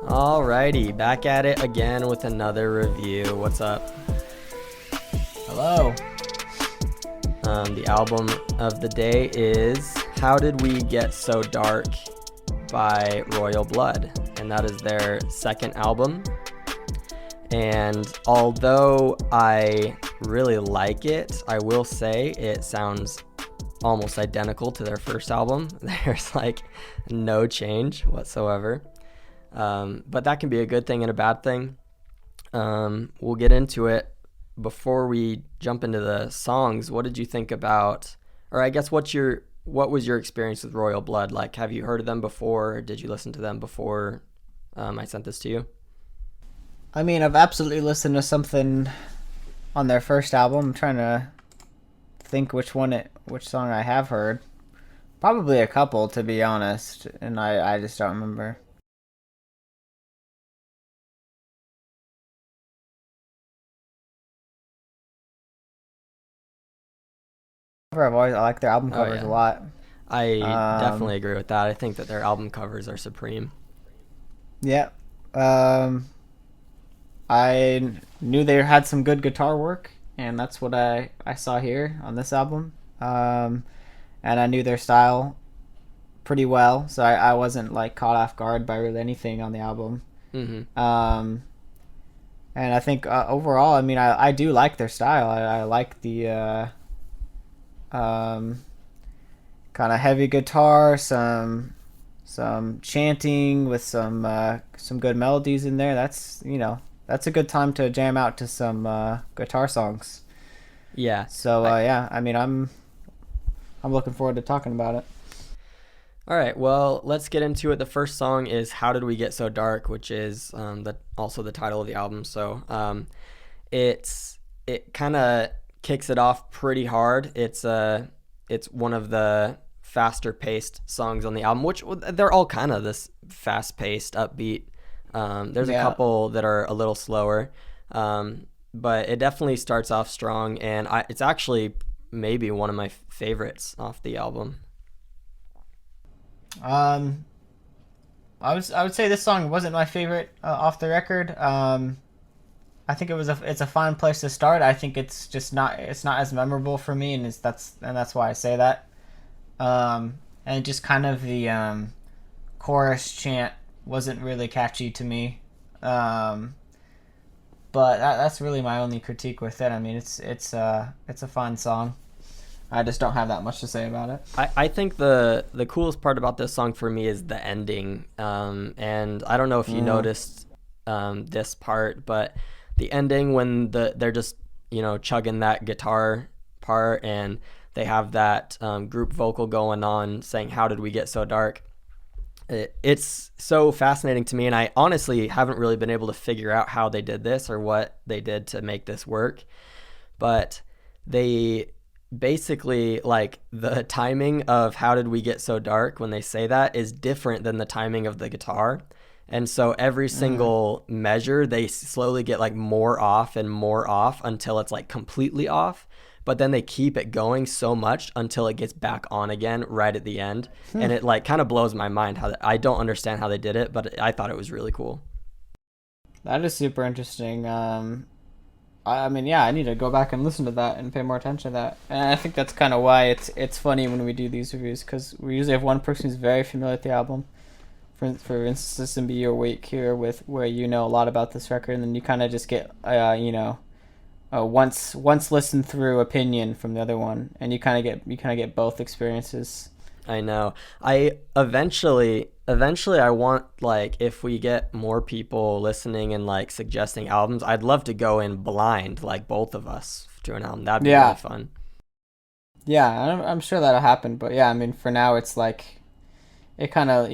Alrighty, back at it again with another review. What's up? Hello. The album of the day is How Did We Get So Dark by Royal Blood, and that is their second album. And although I really like it, I will say it sounds almost identical to their first album. There's like no change whatsoever. But that can be a good thing and a bad thing. We'll get into it. Before we jump into the songs, what did you think about, or I guess what was your experience with Royal Blood like? Have you heard of them before? Or did you listen to them before I sent this to you? I mean, I've absolutely listened to something on their first album. I'm trying to think which song I have heard. Probably a couple, to be honest, and I just don't remember. I like their album covers a lot. I definitely agree with that. I think that their album covers are supreme. Yeah. I knew they had some good guitar work, and that's what I saw here on this album. And I knew their style pretty well, so I wasn't like caught off guard by really anything on the album. Mm-hmm. And I think overall, I mean, I do like their style. I like the kind of heavy guitar, some chanting with some good melodies in there. That's a good time to jam out to some guitar songs. Yeah. So yeah, I mean, I'm looking forward to talking about it. All right, well, let's get into it. The first song is How Did We Get So Dark, which is also the title of the album. So it kind of kicks it off pretty hard. It's one of the faster paced songs on the album, which they're all kind of this fast paced, upbeat. There's a couple that are a little slower, but it definitely starts off strong, and it's actually maybe one of my favorites off the album. I would say this song wasn't my favorite off the record. I think it's a fine place to start. I think it's not as memorable for me, and that's why I say that. And just kind of the chorus chant wasn't really catchy to me. But that's really my only critique with it. I mean, it's a fun song. I just don't have that much to say about it. I think the coolest part about this song for me is the ending. And I don't know if you noticed this part, but the ending when they're just chugging that guitar part, and they have that group vocal going on saying, "How did we get so dark?" It's so fascinating to me, and I honestly haven't really been able to figure out how they did this or what they did to make this work. But they basically, like, the timing of "How did we get so dark" when they say that is different than the timing of the guitar. And so every single measure, they slowly get like more off and more off until it's like completely off. But then they keep it going so much until it gets back on again right at the end. And it like kind of blows my mind I don't understand how they did it, but I thought it was really cool. That is super interesting. I mean, yeah, I need to go back and listen to that and pay more attention to that. And I think that's kind of why it's funny when we do these reviews, because we usually have one person who's very familiar with the album. For instance, this can be your week here with where you know a lot about this record, and then you kind of just get once listened through opinion from the other one, and you kind of get both experiences. I know. I eventually I want, like, if we get more people listening and like suggesting albums, I'd love to go in blind, like both of us, to an album. That'd be really fun. Yeah, I'm sure that'll happen, but yeah, I mean, for now it's like it kind of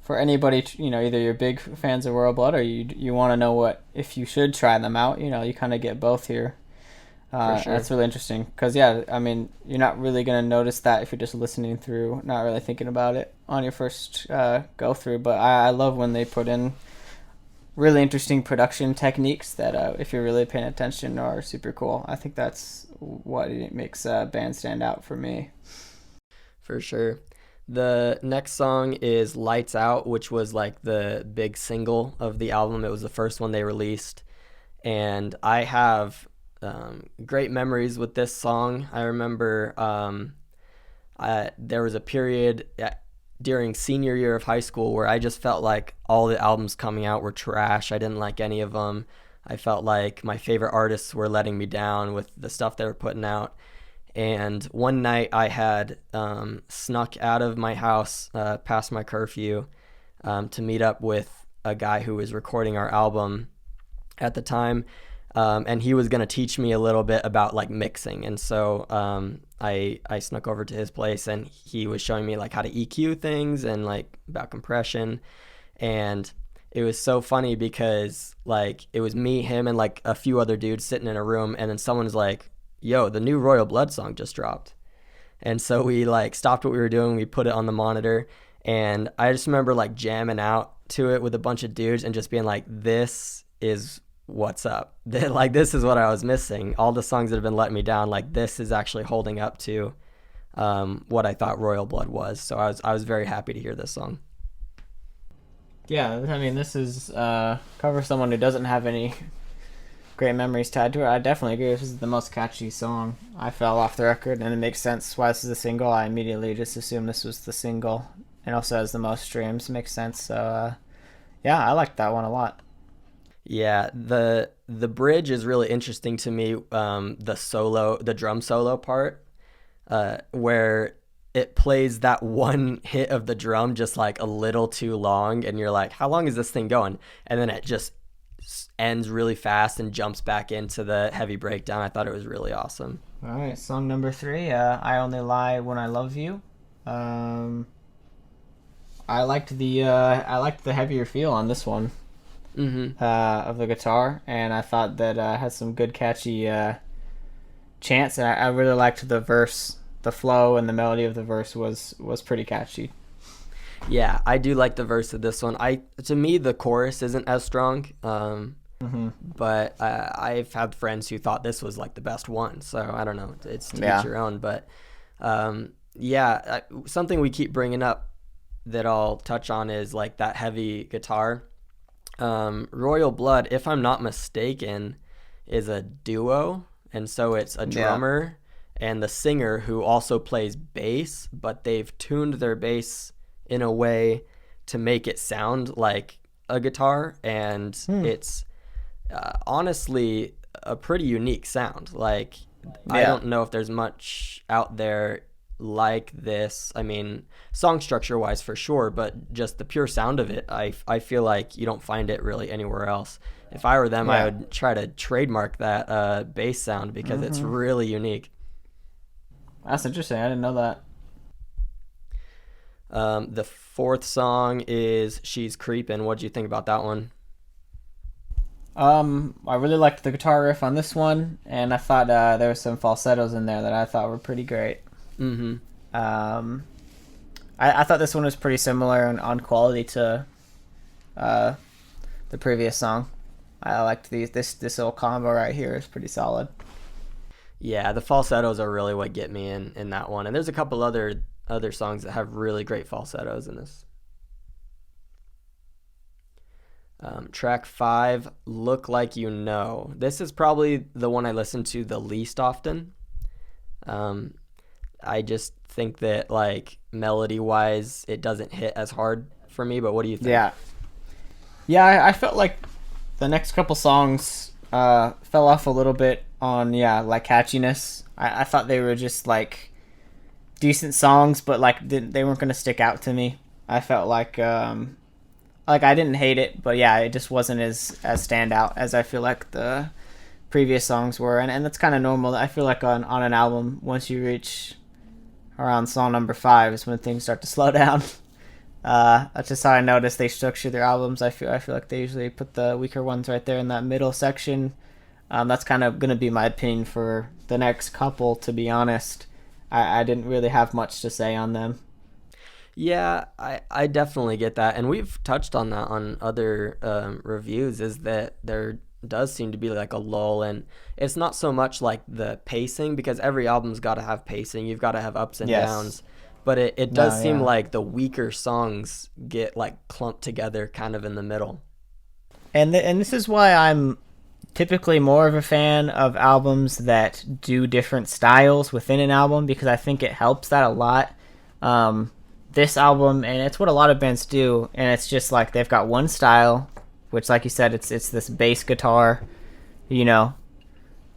for anybody, either you're big fans of Royal Blood or you want to know what if you should try them out. You kind of get both here. For sure. That's really interesting because, yeah, I mean, you're not really going to notice that if you're just listening through, not really thinking about it on your first go through. But I love when they put in really interesting production techniques that, if you're really paying attention, are super cool. I think that's what makes a band stand out for me. For sure. The next song is Lights Out, which was like the big single of the album. It was the first one they released. And I have great memories with this song. I remember there was a period during senior year of high school where I just felt like all the albums coming out were trash. I didn't like any of them. I felt like my favorite artists were letting me down with the stuff they were putting out. And one night I had snuck out of my house past my curfew to meet up with a guy who was recording our album at the time. And he was going to teach me a little bit about like mixing. And so I snuck over to his place and he was showing me like how to EQ things and like about compression. And it was so funny because like it was me, him, and like a few other dudes sitting in a room. And then someone's like, yo, the new Royal Blood song just dropped. And so we like stopped what we were doing. We put it on the monitor. And I just remember like jamming out to it with a bunch of dudes and just being like, this is what's up. Like, this is what I was missing. All the songs that have been letting me down, like this is actually holding up to what I thought Royal Blood was. So I was very happy to hear this song. Yeah, I mean, this is cover someone who doesn't have any great memories tied to it. I definitely agree. This is the most catchy song. I fell off the record, and it makes sense why this is a single. I immediately just assumed this was the single. It also has the most streams. Makes sense. So, yeah, I like that one a lot. Yeah, the bridge is really interesting to me. The drum solo part, where it plays that one hit of the drum just like a little too long, and you're like, how long is this thing going? And then it just ends really fast and jumps back into the heavy breakdown. I thought it was really awesome. All right, song number 3, I Only Lie When I Love You. I liked the heavier feel on this one. Of the guitar, and I thought that had some good catchy chants, and I really liked the verse. The flow and the melody of the verse was pretty catchy. Yeah, I do like the verse of this one. To me, the chorus isn't as strong, but I've had friends who thought this was like the best one. So I don't know. It's to each your own. But something we keep bringing up that I'll touch on is like that heavy guitar. Royal Blood, if I'm not mistaken, is a duo, and so it's a drummer and the singer who also plays bass, but they've tuned their bass in a way to make it sound like a guitar, and it's honestly a pretty unique sound. Like, I don't know if there's much out there like this. I mean, song structure wise for sure, but just the pure sound of it, I feel like you don't find it really anywhere else. If I were them, I would try to trademark that bass sound because it's really unique. That's interesting. I didn't know that. The fourth song is She's Creepin'. What do you think about that one? I really liked the guitar riff on this one, and I thought there were some falsettos in there that I thought were pretty great. I thought this one was pretty similar on quality to the previous song. I liked this little combo right here is pretty solid. Yeah, the falsettos are really what get me in that one. And there's a couple other songs that have really great falsettos in this. Track 5, Look Like You Know. This is probably the one I listen to the least often. I just think that like melody wise it doesn't hit as hard for me, but what do you think? Yeah, I felt like the next couple songs fell off a little bit on like catchiness. I thought they were just like decent songs, but like they weren't gonna stick out to me. I felt like I didn't hate it, but yeah, it just wasn't as standout as I feel like the previous songs were, and that's kind of normal. I feel like on an album, once you reach around song number 5 is when things start to slow down. That's just how I noticed they structure their albums. I feel like they usually put the weaker ones right there in that middle section. That's kind of gonna be my opinion for the next couple, to be honest. I didn't really have much to say on them. Yeah, I definitely get that, and we've touched on that on other reviews, is that there does seem to be like a lull, and it's not so much like the pacing, because every album's got to have pacing. You've got to have ups and downs, but it does No, seem yeah. like the weaker songs get like clumped together kind of in the middle. And this is why I'm typically more of a fan of albums that do different styles within an album, because I think it helps that a lot. Um, this album, and it's what a lot of bands do, and it's just like they've got one style, which, like you said, it's this bass guitar, you know,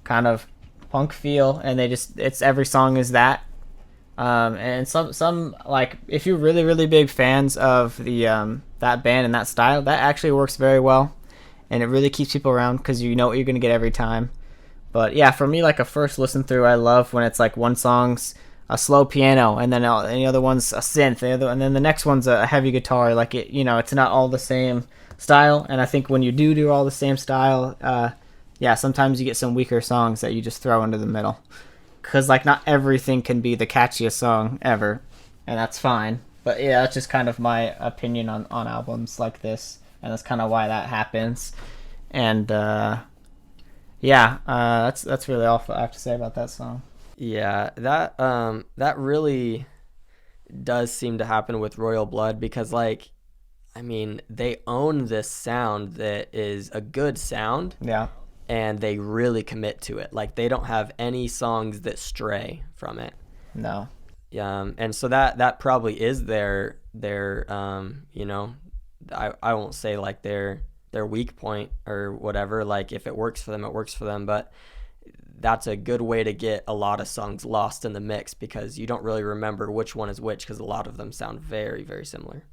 kind of punk feel, and they just it's every song is that. And some like if you're really really big fans of the that band and that style, that actually works very well, and it really keeps people around because you know what you're gonna get every time. But yeah, for me, like a first listen through, I love when it's like one song's a slow piano, and then the other one's a synth, and then the next one's a heavy guitar. Like it, it's not all the same style. And I think when you do all the same style, yeah, sometimes you get some weaker songs that you just throw into the middle, because like not everything can be the catchiest song ever, and that's fine. But yeah, that's just kind of my opinion on albums like this, and that's kind of why that happens. And yeah, that's really all I have to say about that song. Yeah, that really does seem to happen with Royal Blood because like I mean, they own this sound that is a good sound Yeah, and they really commit to it. Like they don't have any songs that stray from it. no, And so that probably is their I won't say like their weak point or whatever. Like if it works for them, it works for them. But that's a good way to get a lot of songs lost in the mix because you don't really remember which one is which because a lot of them sound very very similar.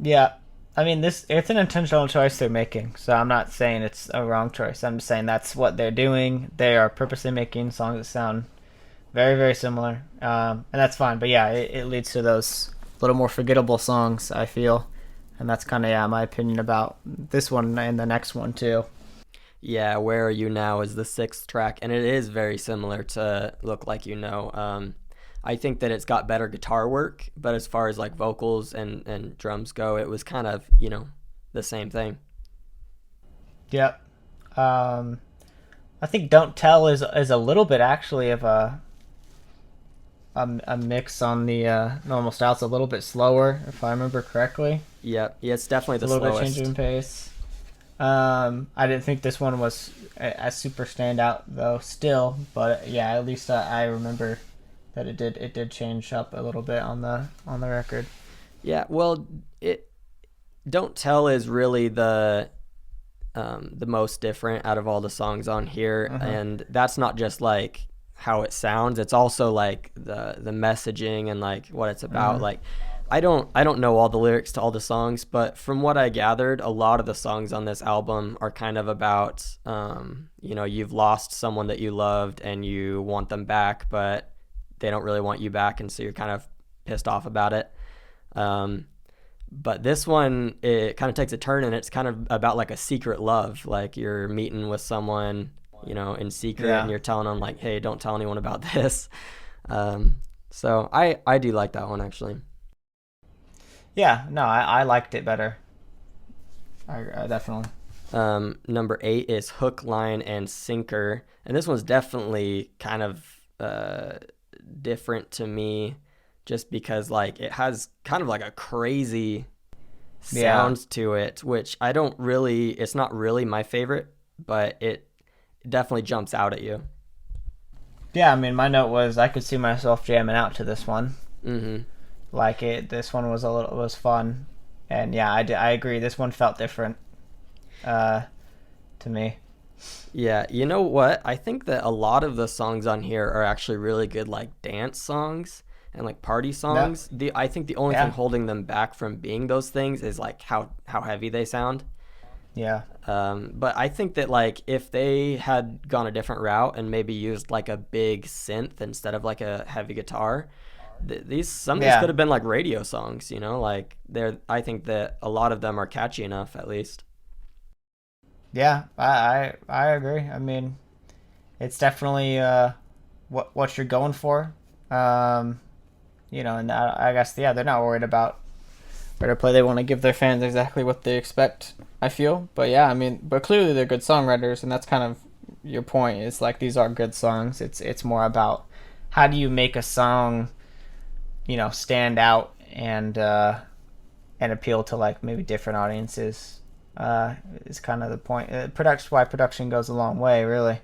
yeah. I mean, it's an intentional choice they're making, so I'm not saying it's a wrong choice. I'm just saying that's what they're doing. They are purposely making songs that sound very, very similar, and that's fine. But yeah, it leads to those little more forgettable songs, I feel, and that's kind of my opinion about this one and the next one too. Yeah, Where Are You Now is the sixth track, and it is very similar to Look Like You Know. I think that it's got better guitar work, but as far as like vocals and drums go, it was kind of, the same thing. Yep. Um, I think Don't Tell is a little bit actually of a mix on the normal style. It's a little bit slower, if I remember correctly. Yep. Yeah, it's definitely It's the a little bit change slowest. in pace. I didn't think this one was a super standout though, still, but yeah, at least I remember that it did change up a little bit on the record. Yeah, well, it Don't Tell is really the most different out of all the songs on here, Uh-huh. and that's not just like how it sounds, it's also like the messaging and like what it's about. Uh-huh. Like I don't know all the lyrics to all the songs, but from what I gathered, a lot of the songs on this album are kind of about you've lost someone that you loved and you want them back, but they don't really want you back, and so you're kind of pissed off about it. um, but this one, it kind of takes a turn and it's kind of about like a secret love. Like you're meeting with someone, in secret, and Yeah. you're telling them like, hey, don't tell anyone about this. Um, so I do like that one actually. Yeah, no, I liked it better. I definitely. Number 8 is Hook, Line, and Sinker. And this one's definitely kind of different to me just because like it has kind of like a crazy Yeah. sound to it, which I don't really, it's not really my favorite, but it definitely jumps out at you. Yeah, I mean, my note was I could see myself jamming out to this one. Hmm. Like it, this one was fun, and yeah, I agree. This one felt different, uh, to me. Yeah, you know what? I think that a lot of the songs on here are actually really good, like dance songs and like party Yeah, songs. I think the only thing yeah, holding them back from being those things is like how heavy they sound. yeah, But I think that like if they had gone a different route and maybe used like a big synth instead of like a heavy guitar, some of these could yeah, have been like radio songs. Like they're. I think that a lot of them are catchy enough, at least. yeah. I agree. I mean, it's definitely what you're going for. Um, and I guess yeah, they're not worried about where to play. They want to give their fans exactly what they expect. I feel, but yeah, I mean, but clearly they're good songwriters, and that's kind of your point. It's like these are good songs. It's more about how do you make a song stand out and appeal to like maybe different audiences. Is kind of the point. Why production goes a long way, really,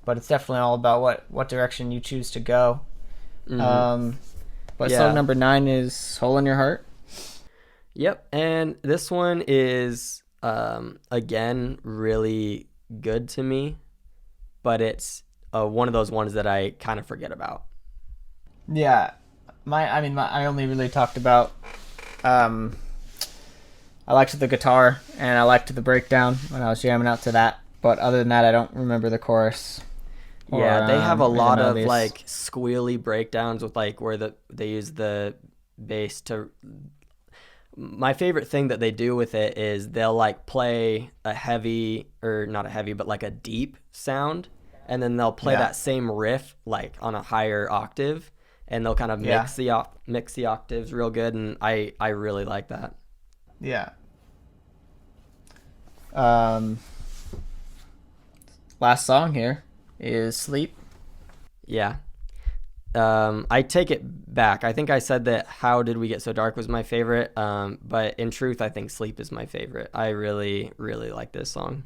but it's definitely all about what direction you choose to go. Mm-hmm. But song Yeah. number 9 is "Hole in Your Heart." Yep. And this one is again really good to me, but it's one of those ones that I kind of forget about. Yeah, I only really talked about. Um, I liked the guitar and I liked the breakdown when I was jamming out to that. But other than that, I don't remember the chorus Yeah, or they have a the lot of melodies. like squealy breakdowns with like where they use the bass to. My favorite thing that they do with it is they'll like play a heavy, or not a heavy, but like a deep sound, and then they'll play Yeah, that same riff like on a higher octave, and they'll kind of yeah, mix the octaves real good, and I really like that. yeah. Um, Last song here is "Sleep." Yeah. I take it back. I think I said that "How Did We Get So Dark" was my favorite, but in truth, I think "Sleep" is my favorite. I really, really like this song.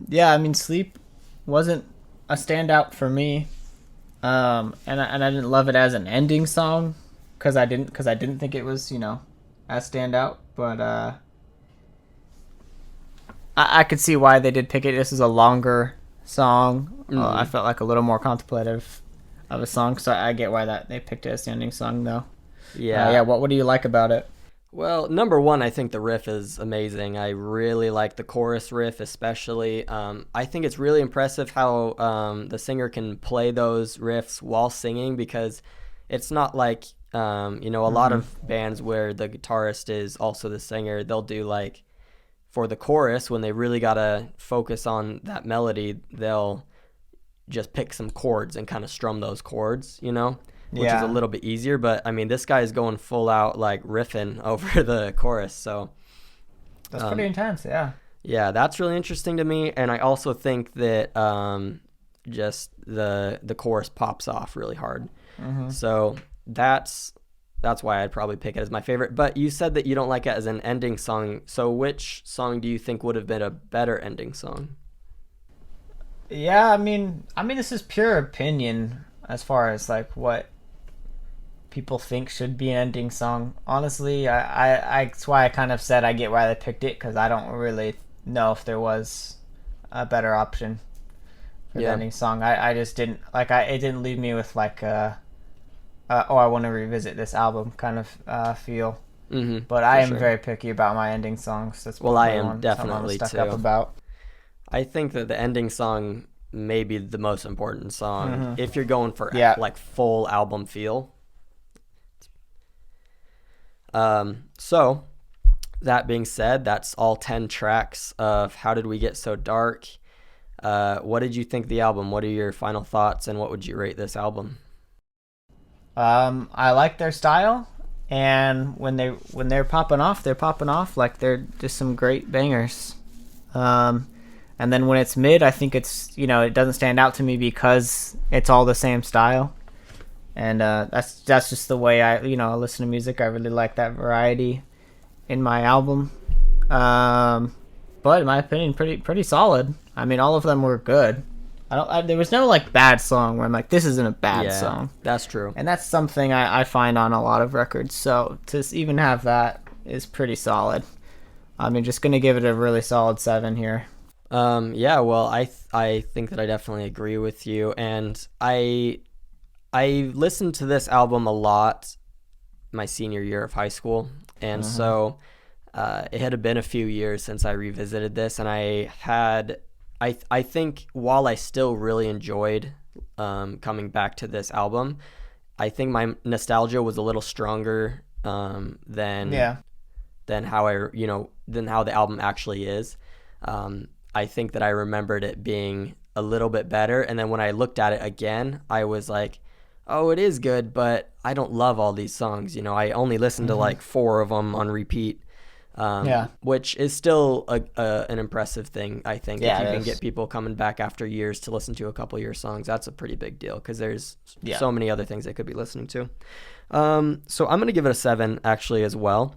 Yeah, I mean, "Sleep" wasn't a standout for me. And I didn't love it as an ending song because I didn't think it was as standout. But I could see why they did pick it. This is a longer song. I Hmm. felt like a little more contemplative of a song, so I get why that they picked it as the ending song though. Yeah, Yeah. what do you like about it? Well, number one, I think the riff is amazing. I really like the chorus riff, especially. I think it's really impressive how the singer can play those riffs while singing, because it's not like, a lot Mm-hmm. of bands where the guitarist is also the singer. They'll do like, for the chorus, when they really got to focus on that melody, they'll just pick some chords and kind of strum those chords, which is a Yeah, little bit easier. But I mean, this guy is going full out like riffing over the chorus. So, that's pretty um, intense. Yeah. yeah, that's really interesting to me. And I also think that just the chorus pops off really hard. Mm-hmm. So that's why I'd probably pick it as my favorite. But you said that you don't like it as an ending song. So which song do you think would have been a better ending song? Yeah, I mean, this is pure opinion as far as like what people think should be an ending song. Honestly, that's why I kind of said I get why they picked it because I don't really know if there was a better option for the Yeah. ending song. I just didn't like. It didn't leave me with like oh, I want to revisit this album kind of feel. Mm-hmm. But I For am sure. very picky about my ending songs. That's Well, I probably am something I'm definitely stuck up too. about. I think that the ending song may be the most important song Mm-hmm. if you're going for Yeah. like full album feel. So that being said, that's all 10 tracks of How Did We Get So Dark. What did you think of the album? What are your final thoughts, and what would you rate this album? I like their style, and when they're popping off, they're popping off like they're just some great bangers. Um, and then when it's mid, I think it's it doesn't stand out to me because it's all the same style, and that's just the way I listen to music. I really like that variety in my album. Um, but in my opinion, pretty solid. I mean, all of them were good. There was no like bad song where I'm like, this isn't a bad Yeah, song, that's true. and that's something I find on a lot of records. So to even have that is pretty solid. I mean, just gonna give it a really solid 7 here. Yeah, well, I think that I definitely agree with you, and I listened to this album a lot my senior year of high school, and Mm-hmm. so it had been a few years since I revisited this, and I think while I still really enjoyed coming back to this album, I think my nostalgia was a little stronger Yeah. than how than how the album actually is. I think that I remembered it being a little bit better, and then when I looked at it again, I was like, "Oh, it is good, but I don't love all these songs." I only listened to Mm-hmm. like four of them on repeat. Yeah. which is still an impressive thing, I think. Yeah, If you it can is. get people coming back after years to listen to a couple of your songs, that's a pretty big deal because there's Yeah. so many other things they could be listening to. So I'm going to give it a 7 actually as well.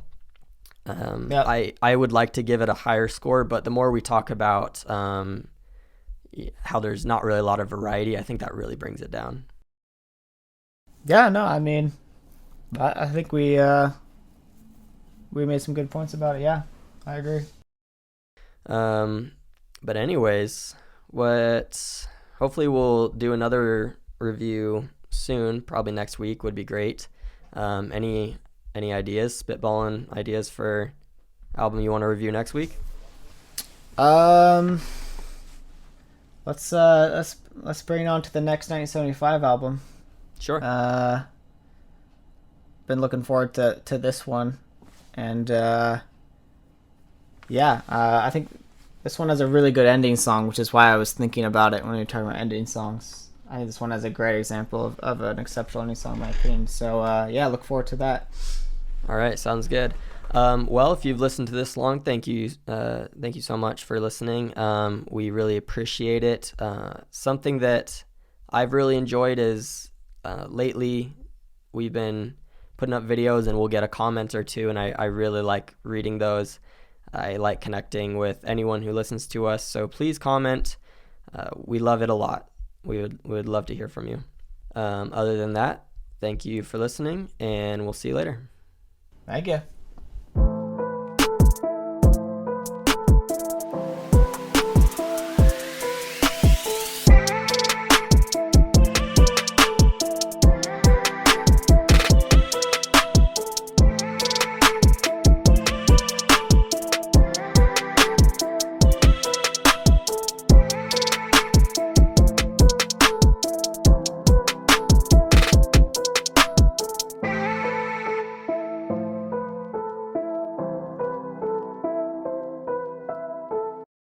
Yep. I would like to give it a higher score, but the more we talk about how there's not really a lot of variety, I think that really brings it down. Yeah, no, I mean, I think we made some good points about it. Yeah, I agree. Um, but anyways, what hopefully we'll do another review soon, probably next week would be great. Any ideas, spitballing ideas for album you want to review next week? Um, let's bring it on to the next 1975 album. Sure. Been looking forward to this one, and yeah, I think this one has a really good ending song, which is why I was thinking about it when we were talking about ending songs. I think this one has a great example of an exceptional ending song, in my opinion. So yeah, look forward to that. All right, sounds good. Well, if you've listened to this long, thank you so much for listening. We really appreciate it. Something that I've really enjoyed is lately we've been putting up videos and we'll get a comment or two, and I really like reading those. I like connecting with anyone who listens to us, so please comment. We love it a lot. We would love to hear from you. Other than that, thank you for listening, and we'll see you later. Thank you.